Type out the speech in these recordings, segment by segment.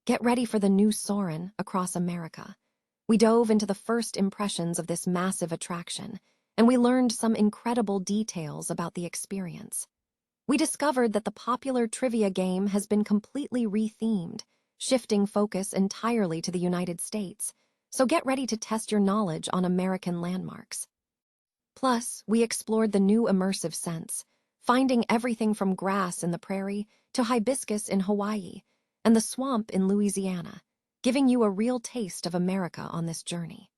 Get ready for the new Soarin Across America. We dove into the first impressions of this massive attraction, and we learned some incredible details about the experience. We discovered that the popular trivia game has been completely rethemed, shifting focus entirely to the United States, so get ready to test your knowledge on American landmarks. Plus, we explored the new immersive sense, finding everything from grass in the prairie to hibiscus in Hawaii and the swamp in Louisiana, giving you a real taste of America on this journey.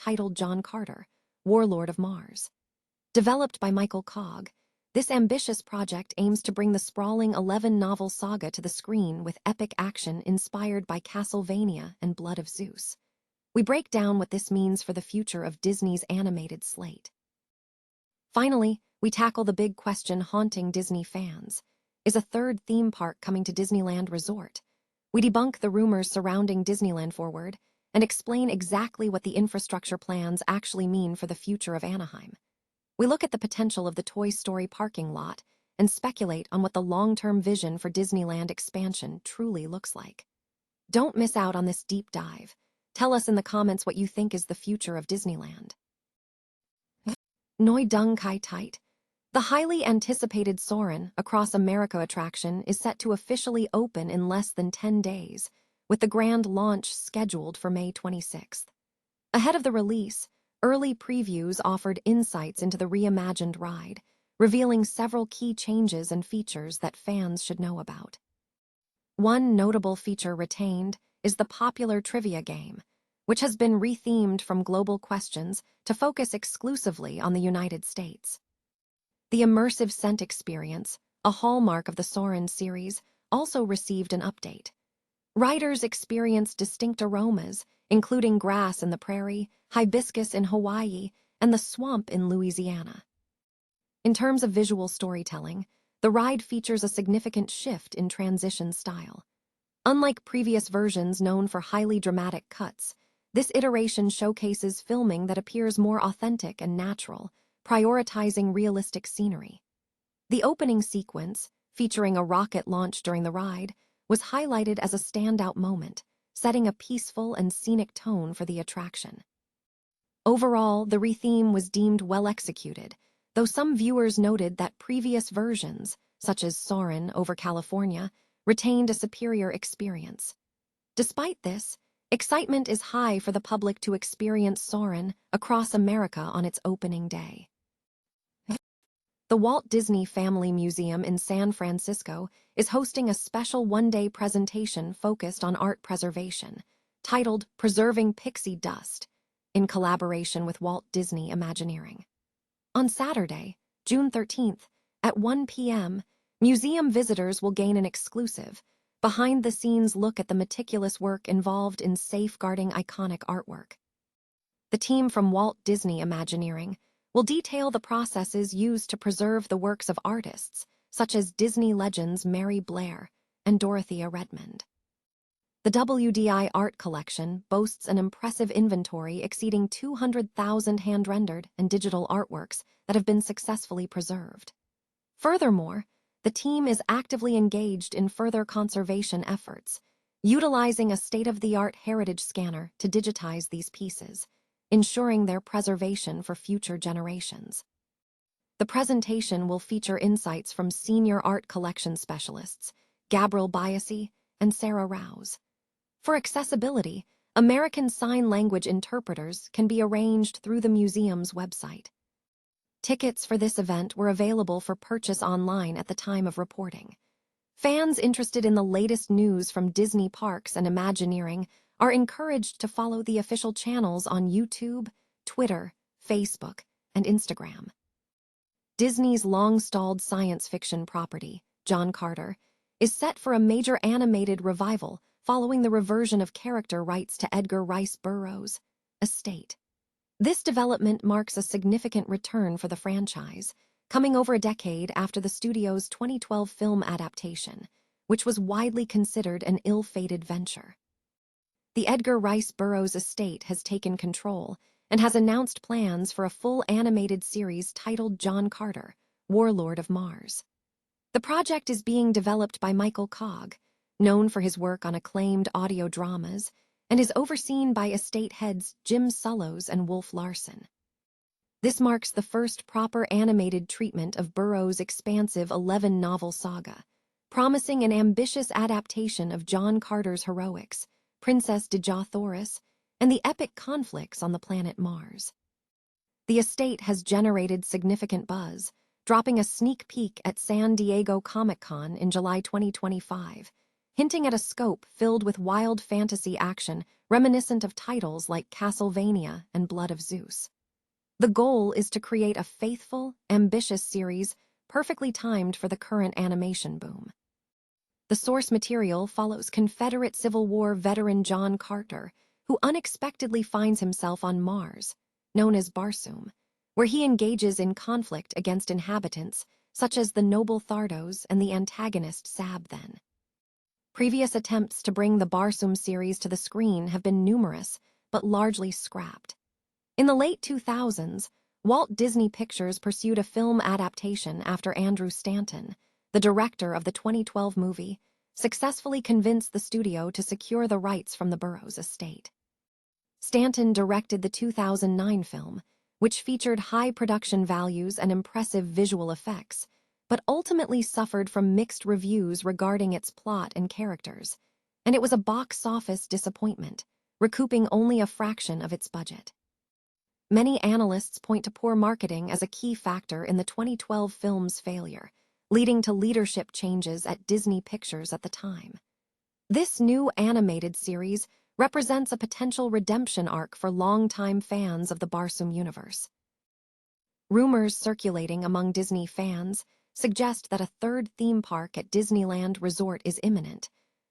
Titled John Carter, Warlord of Mars. Developed by Michael Cogg, this ambitious project aims to bring the sprawling 11-novel saga to the screen with epic action inspired by Castlevania and Blood of Zeus. We break down what this means for the future of Disney's animated slate. Finally, we tackle the big question haunting Disney fans. Is a third theme park coming to Disneyland Resort? We debunk the rumors surrounding Disneyland Forward and explain exactly what the infrastructure plans actually mean for the future of Anaheim. We look at the potential of the Toy Story parking lot and speculate on what the long-term vision for Disneyland expansion truly looks like. Don't miss out on this deep dive. Tell us in the comments what you think is the future of Disneyland. Noi Dung Kai Tight. The highly anticipated Soarin Across America attraction is set to officially open in less than 10 days, with the grand launch scheduled for May 26th. Ahead of the release, early previews offered insights into the reimagined ride, revealing several key changes and features that fans should know about. One notable feature retained is the popular trivia game, which has been rethemed from global questions to focus exclusively on the United States. The immersive scent experience, a hallmark of the Soarin series, also received an update. Riders experienced distinct aromas, including grass in the prairie, hibiscus in Hawaii, and the swamp in Louisiana. In terms of visual storytelling, the ride features a significant shift in transition style. Unlike previous versions known for highly dramatic cuts, this iteration showcases filming that appears more authentic and natural, prioritizing realistic scenery. The opening sequence, featuring a rocket launch during the ride, was highlighted as a standout moment, setting a peaceful and scenic tone for the attraction. Overall, the retheme was deemed well executed, though some viewers noted that previous versions, such as Soarin' over California, retained a superior experience. Despite this, excitement is high for the public to experience Soarin' Across America on its opening day. The Walt Disney Family Museum in San Francisco is hosting a special one-day presentation focused on art preservation, titled Preserving Pixie Dust, in collaboration with Walt Disney Imagineering. On Saturday, June 13th, at 1 p.m., museum visitors will gain an exclusive, behind-the-scenes look at the meticulous work involved in safeguarding iconic artwork. The team from Walt Disney Imagineering will detail the processes used to preserve the works of artists such as Disney legends Mary Blair and Dorothea Redmond. The WDI art collection boasts an impressive inventory exceeding 200,000 hand-rendered and digital artworks that have been successfully preserved. Furthermore, the team is actively engaged in further conservation efforts, utilizing a state-of-the-art heritage scanner to digitize these pieces, ensuring their preservation for future generations. The presentation will feature insights from senior art collection specialists, Gabriel Biasi, and Sarah Rouse. For accessibility, American Sign Language interpreters can be arranged through the museum's website. Tickets for this event were available for purchase online at the time of reporting. Fans interested in the latest news from Disney parks and Imagineering are encouraged to follow the official channels on YouTube, Twitter, Facebook, and Instagram. Disney's long-stalled science fiction property, John Carter, is set for a major animated revival following the reversion of character rights to Edgar Rice Burroughs' estate. This development marks a significant return for the franchise, coming over a decade after the studio's 2012 film adaptation, which was widely considered an ill-fated venture. The Edgar Rice Burroughs estate has taken control and has announced plans for a full animated series titled John Carter, Warlord of Mars. The project is being developed by Michael Cogg, known for his work on acclaimed audio dramas, and is overseen by estate heads Jim Sullows and Wolf Larson. This marks the first proper animated treatment of Burroughs' expansive 11-novel saga, promising an ambitious adaptation of John Carter's heroics, Princess Dejah Thoris, and the epic conflicts on the planet Mars. The estate has generated significant buzz, dropping a sneak peek at San Diego Comic-Con in July 2025, hinting at a scope filled with wild fantasy action reminiscent of titles like Castlevania and Blood of Zeus. The goal is to create a faithful, ambitious series perfectly timed for the current animation boom. The source material follows Confederate Civil War veteran John Carter, who unexpectedly finds himself on Mars, known as Barsoom, where he engages in conflict against inhabitants such as the noble Thardos and the antagonist Sabthen. Previous attempts to bring the Barsoom series to the screen have been numerous, but largely scrapped. In the late 2000s, Walt Disney Pictures pursued a film adaptation after Andrew Stanton, the director of the 2012 movie, successfully convinced the studio to secure the rights from the Burroughs estate. Stanton directed the 2009 film, which featured high production values and impressive visual effects, but ultimately suffered from mixed reviews regarding its plot and characters, and it was a box office disappointment, recouping only a fraction of its budget. Many analysts point to poor marketing as a key factor in the 2012 film's failure, leading to leadership changes at Disney Pictures at the time. This new animated series represents a potential redemption arc for longtime fans of the Barsoom universe. Rumors circulating among Disney fans suggest that a third theme park at Disneyland Resort is imminent,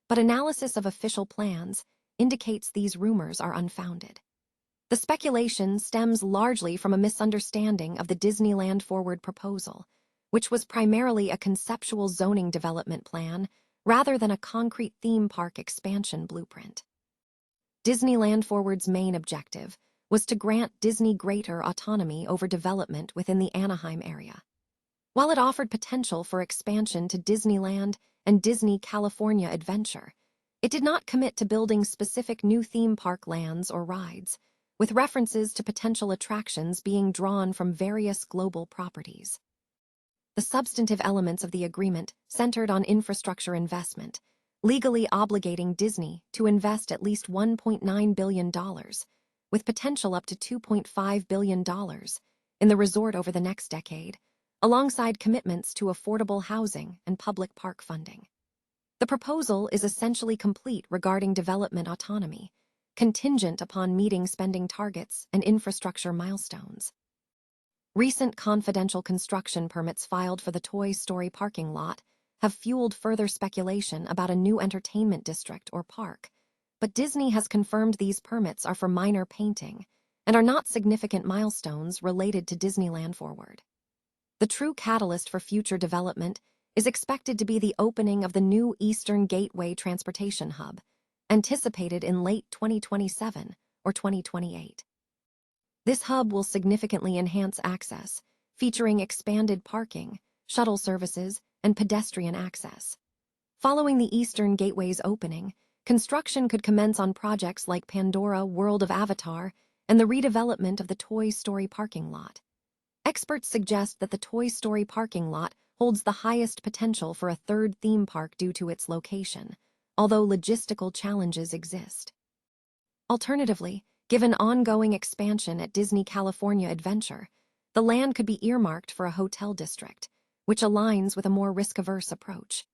but analysis of official plans indicates these rumors are unfounded. The speculation stems largely from a misunderstanding of the Disneyland Forward proposal, which was primarily a conceptual zoning development plan rather than a concrete theme park expansion blueprint. Disneyland Forward's main objective was to grant Disney greater autonomy over development within the Anaheim area. While it offered potential for expansion to Disneyland and Disney California Adventure, it did not commit to building specific new theme park lands or rides, with references to potential attractions being drawn from various global properties. The substantive elements of the agreement centered on infrastructure investment, legally obligating Disney to invest at least $1.9 billion, with potential up to $2.5 billion, in the resort over the next decade, alongside commitments to affordable housing and public park funding. The proposal is essentially complete regarding development autonomy, contingent upon meeting spending targets and infrastructure milestones. Recent confidential construction permits filed for the Toy Story parking lot have fueled further speculation about a new entertainment district or park, but Disney has confirmed these permits are for minor painting and are not significant milestones related to Disneyland Forward. The true catalyst for future development is expected to be the opening of the new Eastern Gateway Transportation Hub, anticipated in late 2027 or 2028. This hub will significantly enhance access, featuring expanded parking, shuttle services, and pedestrian access. Following the Eastern Gateway's opening, construction could commence on projects like Pandora World of Avatar and the redevelopment of the Toy Story parking lot. Experts suggest that the Toy Story parking lot holds the highest potential for a third theme park due to its location, although logistical challenges exist. Alternatively, given ongoing expansion at Disney California Adventure, the land could be earmarked for a hotel district, which aligns with a more risk-averse approach.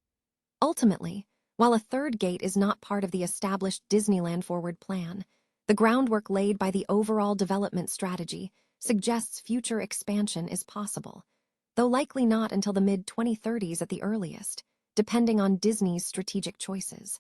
Ultimately, while a third gate is not part of the established Disneyland forward plan, the groundwork laid by the overall development strategy suggests future expansion is possible, though likely not until the mid-2030s at the earliest, depending on Disney's strategic choices.